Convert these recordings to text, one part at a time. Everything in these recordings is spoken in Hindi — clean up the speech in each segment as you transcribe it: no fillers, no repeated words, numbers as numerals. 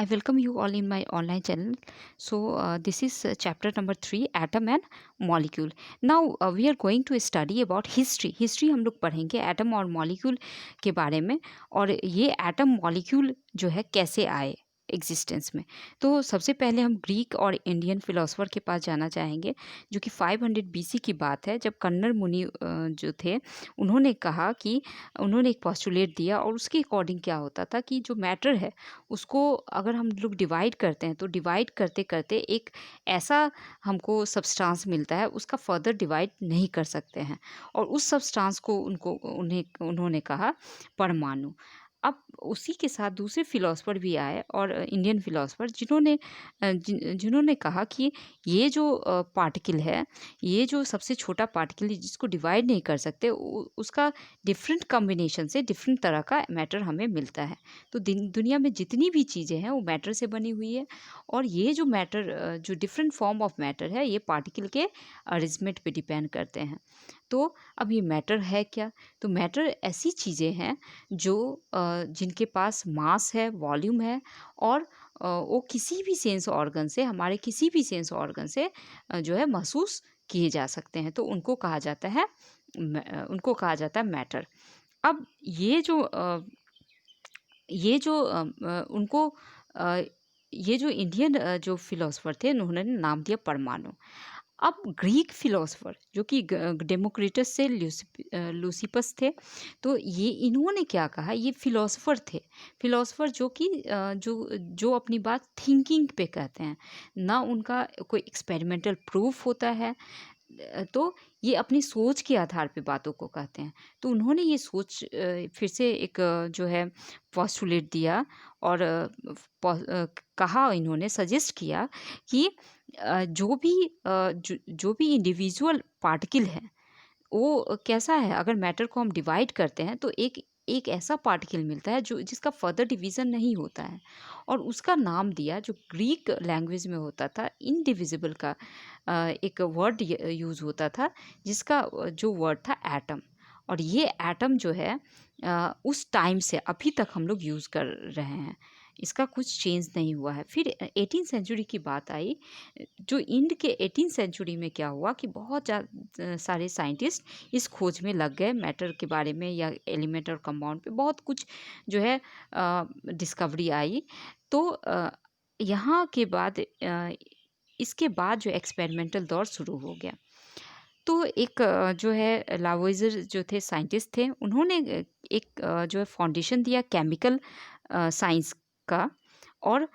I welcome you all in my online channel. This is chapter number 3, atom and molecule. Now we are going to study about history. History हम लोग पढ़ेंगे एटम और मॉलिक्यूल के बारे में, और ये एटम मॉलिक्यूल जो है कैसे आए एग्जिस्टेंस में। तो सबसे पहले हम ग्रीक और इंडियन फिलोसोफर के पास जाना चाहेंगे, जो कि 500 BC की बात है, जब कन्नर मुनि जो थे उन्होंने कहा कि उन्होंने एक पॉस्टुलेट दिया, और उसके अकॉर्डिंग क्या होता था कि जो मैटर है उसको अगर हम लोग डिवाइड करते हैं तो डिवाइड करते करते एक ऐसा हमको सब्सटेंस मिलता है, उसका फर्दर डिवाइड नहीं कर सकते हैं, और उस सब्सटेंस को उन्होंने कहा परमाणु। अब उसी के साथ दूसरे फिलोसफर भी आए, और इंडियन फिलोसफर जिन्होंने कहा कि ये जो पार्टिकल है, ये जो सबसे छोटा पार्टिकल है जिसको डिवाइड नहीं कर सकते, उसका डिफरेंट कॉम्बिनेशन से डिफरेंट तरह का मैटर हमें मिलता है। तो दुनिया में जितनी भी चीज़ें हैं वो मैटर से बनी हुई है, और ये जो मैटर जो डिफरेंट फॉर्म ऑफ मैटर है, ये पार्टिकल के अरेंजमेंट पे डिपेंड करते हैं। तो अब ये मैटर है क्या? तो मैटर ऐसी चीज़ें हैं जो जिनके पास मास है, वॉल्यूम है, और वो किसी भी सेंस ऑर्गन से, हमारे किसी भी सेंस ऑर्गन से जो है महसूस किए जा सकते हैं। तो उनको कहा जाता है मैटर। अब उनको ये जो इंडियन जो फिलोसफर थे, उन्होंने नाम दिया परमाणु। अब ग्रीक फिलोसफर जो कि डेमोक्रिटस से लूसिपस थे, तो ये इन्होंने क्या कहा, ये फिलोसफर थे। फिलोसफर जो कि जो अपनी बात थिंकिंग पे कहते हैं, ना उनका कोई एक्सपेरिमेंटल प्रूफ होता है, तो ये अपनी सोच के आधार पे बातों को कहते हैं। तो उन्होंने ये सोच फिर से एक जो है पोस्टुलेट दिया, और कहा, इन्होंने सजेस्ट किया कि जो भी इंडिविजुअल पार्टिकल है वो कैसा है, अगर मैटर को हम डिवाइड करते हैं तो एक एक ऐसा पार्टिकल मिलता है जो जिसका फर्दर डिवीज़न नहीं होता है, और उसका नाम दिया, जो ग्रीक लैंग्वेज में होता था, इनडिविजिबल का एक वर्ड यूज़ होता था, जिसका जो वर्ड था एटम। और ये एटम जो है उस टाइम से अभी तक हम लोग यूज़ कर रहे हैं, इसका कुछ चेंज नहीं हुआ है। फिर 18th सेंचुरी की बात आई, जो इंड के 18th सेंचुरी में क्या हुआ कि बहुत सारे साइंटिस्ट इस खोज में लग गए, मैटर के बारे में या एलिमेंट और कंपाउंड पे बहुत कुछ जो है डिस्कवरी आई। तो यहाँ के बाद इसके बाद जो एक्सपेरिमेंटल दौर शुरू हो गया। तो एक जो है लावोइजर जो थे, साइंटिस्ट थे, उन्होंने एक जो है फाउंडेशन दिया केमिकल साइंस का। और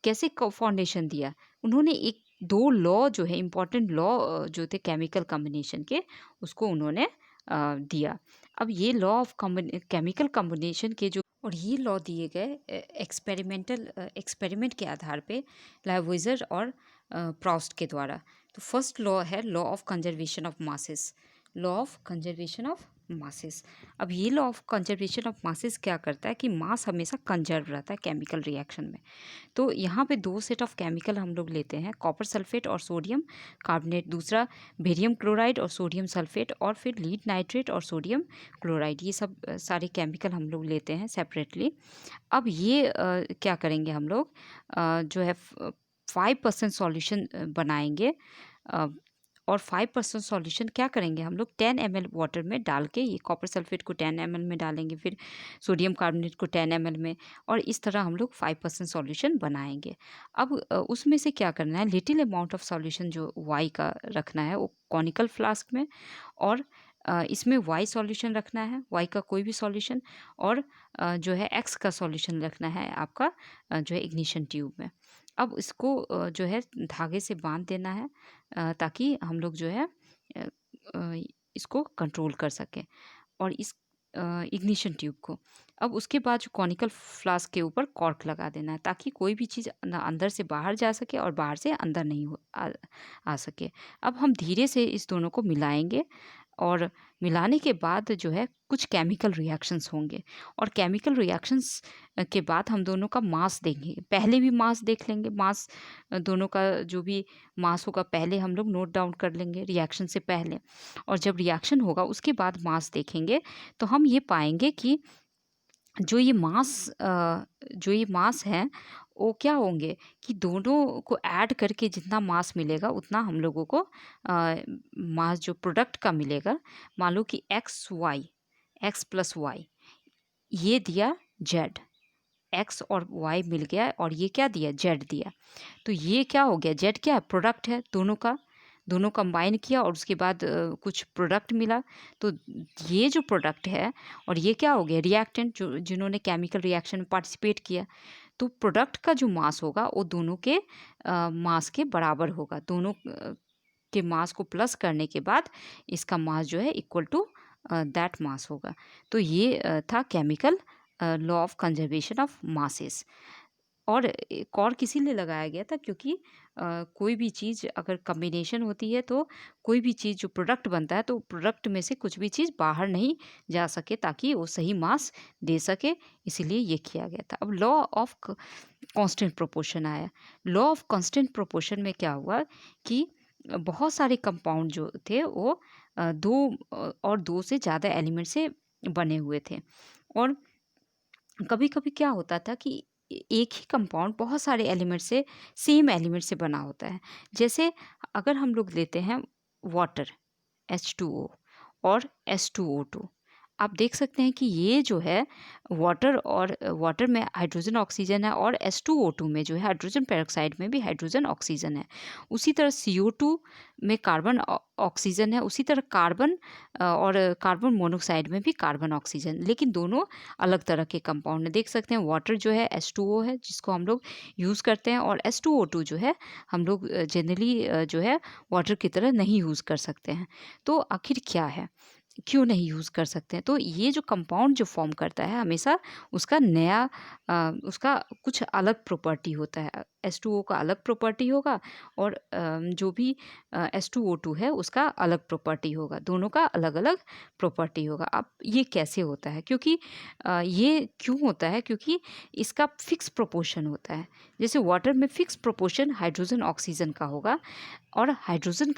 कैसे फाउंडेशन दिया, उन्होंने एक दो लॉ जो है, इम्पॉर्टेंट लॉ जो थे केमिकल कॉम्बिनेशन के, उसको उन्होंने दिया। अब ये लॉ ऑफ केमिकल कॉम्बिनेशन के जो, और ये लॉ दिए गए एक्सपेरिमेंट के आधार पे लावोइजर और प्रोस्ट के द्वारा। तो फर्स्ट लॉ है law of conservation of masses. Law of conservation of masses. अब ये law of conservation of masses क्या करता है कि मास हमेशा कंजर्व रहता है केमिकल रिएक्शन में। तो यहाँ पे दो सेट ऑफ केमिकल हम लोग लेते हैं, कॉपर सल्फेट और सोडियम कार्बोनेट, दूसरा बेरियम क्लोराइड और सोडियम सल्फेट, और फिर लीड नाइट्रेट और सोडियम क्लोराइड। ये सब सारे केमिकल हम लोग लेते हैं सेपरेटली। अब ये क्या करेंगे हम लोग, जो है 5% सॉल्यूशन बनाएंगे, और 5% सॉल्यूशन क्या करेंगे हम लोग 10 ml वाटर में डाल के, ये कॉपर सल्फेट को 10 ml में डालेंगे, फिर सोडियम कार्बोनेट को 10 ml में, और इस तरह हम लोग 5% सॉल्यूशन बनाएंगे। अब उसमें से क्या करना है, लिटिल अमाउंट ऑफ सॉल्यूशन जो वाई का रखना है वो कॉनिकल फ्लास्क में, और इसमें वाई सॉल्यूशन रखना है, वाई का कोई भी सॉल्यूशन, और जो है एक्स का सॉल्यूशन रखना है आपका जो है इग्निशन ट्यूब में। अब इसको जो है धागे से बांध देना है, ताकि हम लोग जो है अ, अ, इसको कंट्रोल कर सकें, और इस इग्निशन ट्यूब को। अब उसके बाद जो कॉनिकल फ्लास्क के ऊपर कॉर्क लगा देना है, ताकि कोई भी चीज़ ना अंदर से बाहर जा सके और बाहर से अंदर नहीं आ सके। अब हम धीरे से इस दोनों को मिलाएंगे, और मिलाने के बाद जो है कुछ केमिकल रिएक्शंस होंगे, और केमिकल रिएक्शंस के बाद हम दोनों का मास देखेंगे। पहले भी मास देख लेंगे, मास दोनों का जो भी मास होगा पहले हम लोग नोट डाउन कर लेंगे रिएक्शन से पहले, और जब रिएक्शन होगा उसके बाद मास देखेंगे, तो हम ये पाएंगे कि जो ये मास है वो क्या होंगे कि दोनों को ऐड करके जितना मास मिलेगा उतना हम लोगों को मास जो प्रोडक्ट का मिलेगा, मान लो कि एक्स प्लस वाई ये दिया जेड, एक्स और वाई मिल गया और ये क्या दिया, जेड दिया। तो ये क्या हो गया, जेड क्या है, प्रोडक्ट है दोनों का, दोनों कंबाइन किया और उसके बाद कुछ प्रोडक्ट मिला। तो ये जो प्रोडक्ट है और ये क्या हो गया, रिएक्टेंट जो जिन्होंने केमिकल रिएक्शन में पार्टिसिपेट किया। तो प्रोडक्ट का जो मास होगा वो दोनों के मास के बराबर होगा। दोनों के मास को प्लस करने के बाद इसका मास जो है इक्वल टू दैट मास होगा। तो ये था chemical law of conservation of masses. और एक और किसी लिए लगाया गया था क्योंकि कोई भी चीज़ अगर कॉम्बिनेशन होती है तो कोई भी चीज़ जो प्रोडक्ट बनता है तो प्रोडक्ट में से कुछ भी चीज़ बाहर नहीं जा सके ताकि वो सही मास दे सके, इसीलिए ये किया गया था। अब लॉ ऑफ कांस्टेंट प्रोपोर्शन आया। लॉ ऑफ कांस्टेंट प्रोपोर्शन में क्या हुआ कि बहुत सारे कंपाउंड जो थे वो दो से ज़्यादा एलिमेंट से बने हुए थे। और कभी-कभी क्या होता था कि एक ही कंपाउंड बहुत सारे एलिमेंट से, सेम एलिमेंट से बना होता है। जैसे अगर हम लोग लेते हैं वाटर H2O और S2O2, आप देख सकते हैं कि ये जो है वाटर में हाइड्रोजन ऑक्सीजन है और H2O2 में जो है हाइड्रोजन पेरोक्साइड में भी हाइड्रोजन ऑक्सीजन है। उसी तरह CO2 में कार्बन ऑक्सीजन है, उसी तरह कार्बन और कार्बन मोनोक्साइड में भी कार्बन ऑक्सीजन, लेकिन दोनों अलग तरह के कंपाउंड है। देख सकते हैं वाटर जो है H2O है जिसको हम लोग यूज़ करते हैं और S2O2 जो है हम लोग जनरली जो है वाटर की तरह नहीं यूज़ कर सकते हैं। तो आखिर क्या है, क्यों नहीं यूज़ कर सकते हैं? तो ये जो कंपाउंड जो फॉर्म करता है हमेशा उसका उसका कुछ अलग प्रॉपर्टी होता है। H2O का अलग प्रॉपर्टी होगा और जो भी H2O2 है उसका अलग प्रॉपर्टी होगा। दोनों का अलग-अलग प्रॉपर्टी होगा। अब ये कैसे होता है? क्योंकि ये क्यों होता है? क्योंकि इसका फिक्स प्रोपोर्शन होता है। जैसे वाटर में फिक्स प्रोपोर्शन हाइड्रोजन ऑक्सीजन का होगा और हाइड्रोजन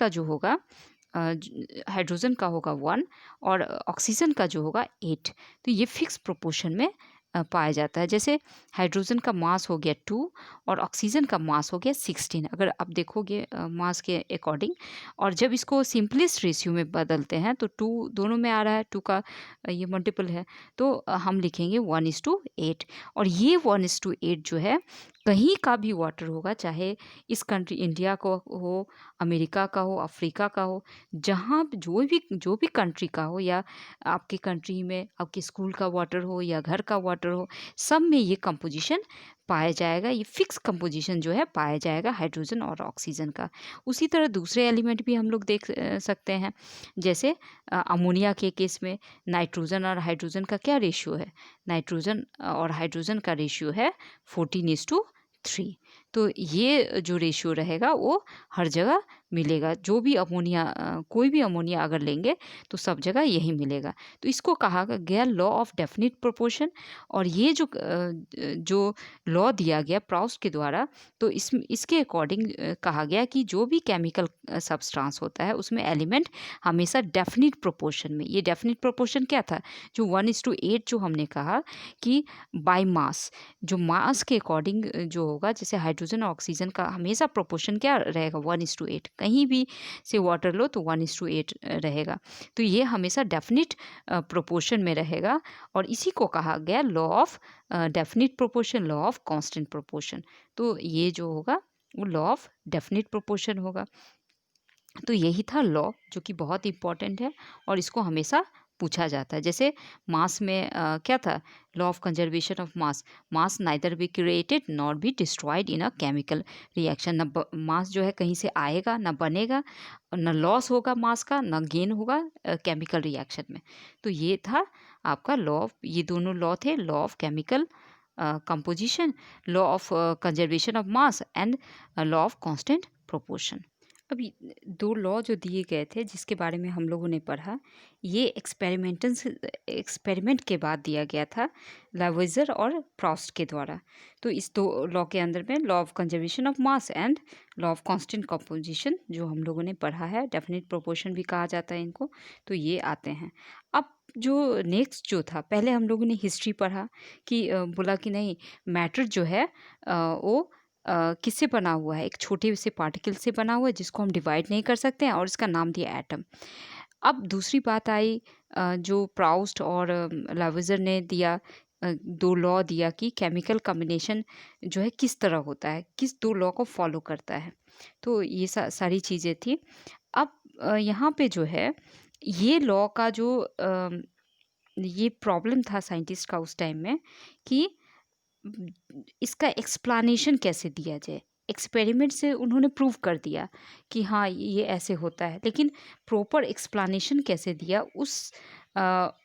का होगा 1 और ऑक्सीजन का जो होगा 8। तो ये फिक्स प्रोपोर्शन में पाया जाता है। जैसे हाइड्रोजन का मास हो गया 2 और ऑक्सीजन का मास हो गया 16, अगर आप देखोगे मास के अकॉर्डिंग। और जब इसको सिंपलेस्ट रेशियो में बदलते हैं तो 2 दोनों में आ रहा है, 2 का ये मल्टीपल है तो हम लिखेंगे 1:8। और ये 1:8 जो है कहीं का भी वाटर होगा, चाहे इस कंट्री इंडिया को हो, अमेरिका का हो, अफ्रीका का हो, जहाँ जो भी कंट्री का हो या आपके कंट्री में आपके स्कूल का वाटर हो या घर का वाटर हो, सब में ये कंपोजिशन पाया जाएगा। ये फिक्स कंपोजिशन जो है पाया जाएगा हाइड्रोजन और ऑक्सीजन का। उसी तरह दूसरे एलिमेंट भी हम लोग देख सकते हैं। जैसे अमोनिया के केस में नाइट्रोजन और हाइड्रोजन का क्या रेशियो है, नाइट्रोजन और हाइड्रोजन का रेशियो है 14:3। तो ये जो रेशियो रहेगा वो हर जगह मिलेगा। जो भी कोई भी अमोनिया अगर लेंगे तो सब जगह यही मिलेगा। तो इसको कहा गया लॉ ऑफ डेफिनिट प्रोपोर्शन। और ये जो लॉ दिया गया प्राउस्ट के द्वारा, तो इसके अकॉर्डिंग कहा गया कि जो भी केमिकल सब्सटेंस होता है उसमें एलिमेंट हमेशा डेफिनिट प्रोपोर्शन में, ये डेफिनिट प्रोपोर्शन क्या था, जो 1:8 जो हमने कहा कि बाय मास, जो मास के अकॉर्डिंग जो होगा, जैसे हाइड्रोजन और ऑक्सीजन का हमेशा प्रोपोर्शन क्या रहेगा, 1:8। कहीं भी से वाटर लो तो 1:8 रहेगा। तो ये हमेशा डेफिनिट प्रोपोर्शन में रहेगा और इसी को कहा गया law of definite proportion, law of constant proportion. तो ये जो होगा वो लॉ ऑफ डेफिनिट प्रोपोर्शन होगा। तो यही था लॉ जो कि बहुत इंपॉर्टेंट है और इसको हमेशा पूछा जाता है। जैसे मास में क्या था, law of conservation of mass, mass neither be created not be destroyed in a chemical reaction. न मास जो है कहीं से आएगा, ना बनेगा, न लॉस होगा मास का, न गेन होगा केमिकल रिएक्शन में। तो ये था आपका लॉ ऑफ, ये दोनों लॉ थे, law of chemical composition, law of conservation of mass and law of constant proportion. अभी 2 लॉ जो दिए गए थे जिसके बारे में हम लोगों ने पढ़ा, ये एक्सपेरिमेंट के बाद दिया गया था लाइवेजर और प्रोस्ट के द्वारा। तो इस 2 लॉ के अंदर में law of conservation of mass and law of constant composition जो हम लोगों ने पढ़ा है, डेफिनिट प्रोपोर्शन भी कहा जाता है इनको, तो ये आते हैं। अब जो नेक्स्ट जो था, पहले हम लोगों ने हिस्ट्री पढ़ा कि बोला कि नहीं, मैटर जो है वो किससे बना हुआ है, एक छोटे से पार्टिकल से बना हुआ है जिसको हम डिवाइड नहीं कर सकते हैं, और इसका नाम दिया एटम। अब दूसरी बात आई जो प्राउस्ट और लावेजर ने दिया, 2 लॉ दिया कि केमिकल कॉम्बिनेशन जो है किस तरह होता है, किस 2 लॉ को फॉलो करता है। तो ये सारी चीज़ें थी। अब यहाँ पे जो है ये लॉ का जो ये प्रॉब्लम था साइंटिस्ट का उस टाइम में कि इसका एक्सप्लेनेशन कैसे दिया जाए। एक्सपेरिमेंट से उन्होंने प्रूव कर दिया कि हाँ, ये ऐसे होता है, लेकिन प्रॉपर एक्सप्लेनेशन कैसे दिया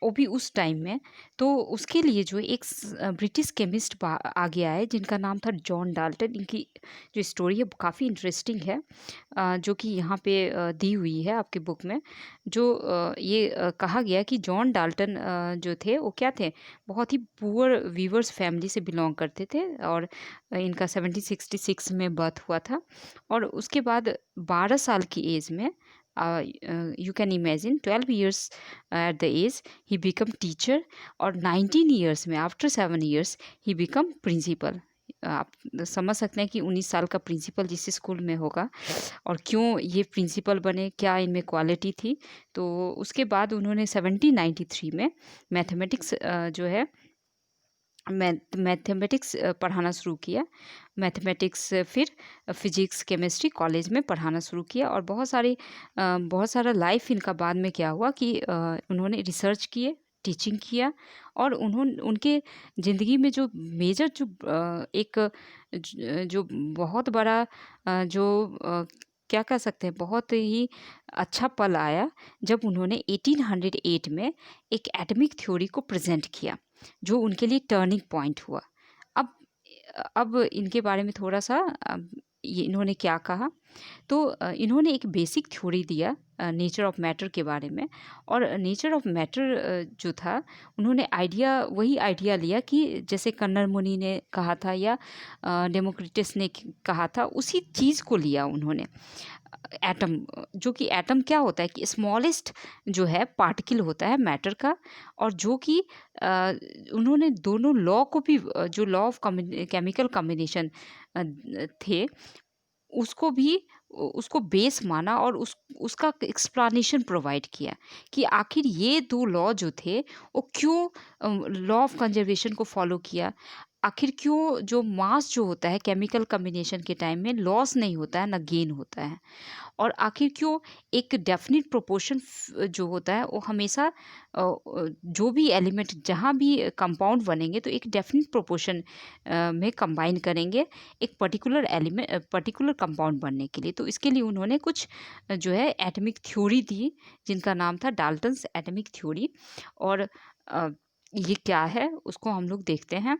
वो भी उस टाइम में। तो उसके लिए जो एक ब्रिटिश केमिस्ट आगे आए जिनका नाम था जॉन डाल्टन। इनकी जो स्टोरी है काफ़ी इंटरेस्टिंग है, जो कि यहाँ पे दी हुई है आपके बुक में। जो ये कहा गया कि जॉन डाल्टन जो थे वो क्या थे, बहुत ही पुअर वीवर्स फैमिली से बिलोंग करते थे, और इनका 1766 में बर्थ हुआ था। और उसके बाद 12 साल की एज में, you can imagine 12 years at the age he become teacher, और 19 ईयर्स में after 7 years he become principal. आप समझ सकते हैं कि 19 साल का प्रिंसिपल जिस स्कूल में होगा, और क्यों ये प्रिंसिपल बने, क्या इनमें क्वालिटी थी। तो उसके बाद उन्होंने 1793 में मैथमेटिक्स जो है मैथमेटिक्स पढ़ाना शुरू किया। मैथमेटिक्स फिर फिजिक्स केमिस्ट्री कॉलेज में पढ़ाना शुरू किया, और बहुत सारा लाइफ इनका बाद में क्या हुआ कि उन्होंने रिसर्च किए, टीचिंग किया, और उनके ज़िंदगी में जो मेजर जो जो बहुत बड़ा जो क्या कह सकते हैं, बहुत ही अच्छा पल आया जब उन्होंने 1808 में एक एटॉमिक थ्योरी को प्रेजेंट किया, जो उनके लिए टर्निंग पॉइंट हुआ। अब अब इनके बारे में थोड़ा सा ये इन्होंने क्या कहा, तो इन्होंने एक बेसिक थ्योरी दिया नेचर ऑफ मैटर के बारे में। और नेचर ऑफ मैटर जो था, उन्होंने वही आइडिया लिया कि जैसे कन्नर मुनि ने कहा था या डेमोक्रिटस ने कहा था, उसी चीज़ को लिया उन्होंने। एटम, जो कि एटम क्या होता है कि स्मॉलेस्ट जो है पार्टिकल होता है मैटर का, और जो कि उन्होंने दोनों लॉ को भी जो लॉ ऑफ केमिकल कॉम्बिनेशन थे उसको भी उसको बेस माना, और उसका एक्सप्लेनेशन प्रोवाइड किया कि आखिर ये 2 लॉ जो थे वो क्यों लॉ ऑफ कंजर्वेशन को फॉलो किया। आखिर क्यों जो मास जो होता है केमिकल कॉम्बिनेशन के टाइम में लॉस नहीं होता है, ना गेन होता है। और आखिर क्यों एक डेफिनिट प्रोपोर्शन जो होता है वो हमेशा जो भी एलिमेंट जहाँ भी कंपाउंड बनेंगे तो एक डेफिनिट प्रोपोर्शन में कंबाइन करेंगे एक पर्टिकुलर कंपाउंड बनने के लिए। तो इसके लिए उन्होंने कुछ जो है एटॉमिक थ्योरी दी जिनका नाम था डाल्टन्स एटॉमिक थ्योरी। और ये क्या है उसको हम लोग देखते हैं।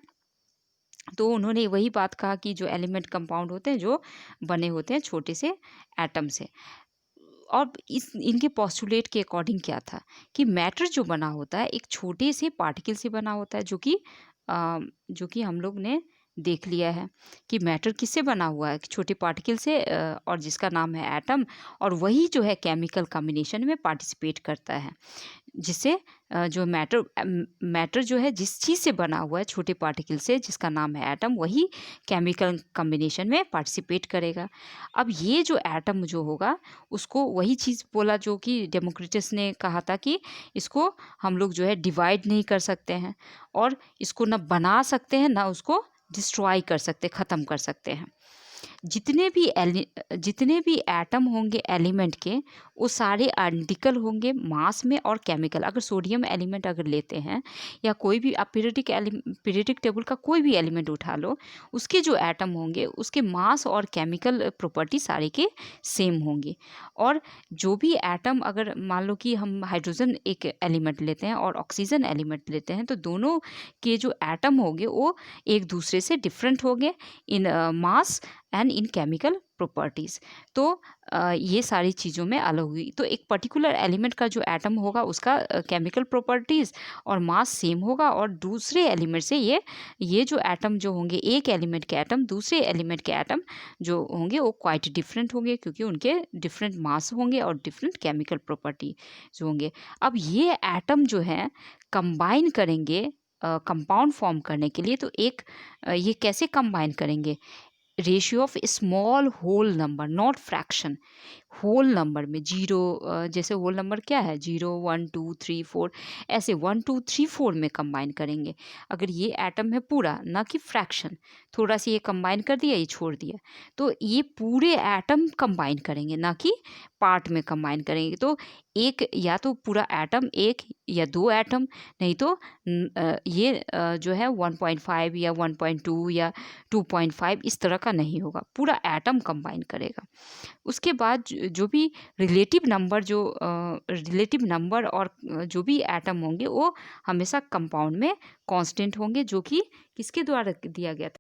तो उन्होंने वही बात कहा कि जो एलिमेंट कंपाउंड होते हैं जो बने होते हैं छोटे से एटम से। और इनके पोस्टुलेट के अकॉर्डिंग क्या था कि मैटर जो बना होता है एक छोटे से पार्टिकल से बना होता है, जो कि हम लोग ने देख लिया है कि मैटर किससे बना हुआ है, छोटे पार्टिकल से, और जिसका नाम है एटम। और वही जो है केमिकल कॉम्बिनेशन में पार्टिसिपेट करता है, जिससे जो मैटर जो है जिस चीज़ से बना हुआ है छोटे पार्टिकल से जिसका नाम है एटम, वही केमिकल कॉम्बिनेशन में पार्टिसिपेट करेगा। अब ये जो एटम जो होगा उसको वही चीज़ बोला जो कि डेमोक्रिटस ने कहा था कि इसको हम लोग जो है डिवाइड नहीं कर सकते हैं, और इसको ना बना सकते हैं ना उसको डिस्ट्रॉय कर सकते, ख़त्म कर सकते हैं। जितने भी एटम होंगे एलिमेंट के वो सारे आइडेंटिकल होंगे मास में और केमिकल। अगर सोडियम एलिमेंट अगर लेते हैं या कोई भी आप पीरियोडिक टेबल का कोई भी एलिमेंट उठा लो, उसके जो एटम होंगे उसके मास और केमिकल प्रॉपर्टी सारे के सेम होंगे। और जो भी एटम, अगर मान लो कि हम हाइड्रोजन एक एलिमेंट लेते हैं और ऑक्सीजन एलिमेंट लेते हैं, तो दोनों के जो एटम होंगे वो एक दूसरे से डिफरेंट होंगे in mass and then in chemical properties. तो ये सारी चीज़ों में अलग हुई। तो एक पर्टिकुलर एलिमेंट का जो एटम होगा उसका केमिकल प्रॉपर्टीज़ और मास सेम होगा, और दूसरे एलिमेंट से ये जो एटम जो होंगे, एक एलिमेंट के एटम दूसरे एलिमेंट के एटम जो होंगे वो क्वाइट डिफरेंट होंगे, क्योंकि उनके डिफरेंट मास होंगे और डिफरेंट केमिकल प्रॉपर्टी जो होंगे। अब ये एटम जो है कंबाइन करेंगे कंपाउंड फॉर्म करने के लिए। तो ये कैसे कंबाइन करेंगे? Ratio of small whole number, not fraction. Whole number में जीरो, जैसे होल नंबर क्या है, 0 1 2 3 4, ऐसे 1 2 3 4 में कंबाइन करेंगे। अगर ये एटम है पूरा, ना कि फ्रैक्शन, थोड़ा सा ये कंबाइन कर दिया, ये छोड़ दिया, तो ये पूरे एटम कंबाइन करेंगे, ना कि पार्ट में कंबाइन करेंगे। तो एक या तो पूरा एटम, एक या दो एटम, नहीं तो ये जो है 1.5 या 1.2 या 2.5 इस तरह का नहीं होगा, पूरा एटम कंबाइन करेगा। उसके बाद जो भी रिलेटिव नंबर और जो भी एटम होंगे वो हमेशा कंपाउंड में कांस्टेंट होंगे, जो कि किसके द्वारा दिया गया था?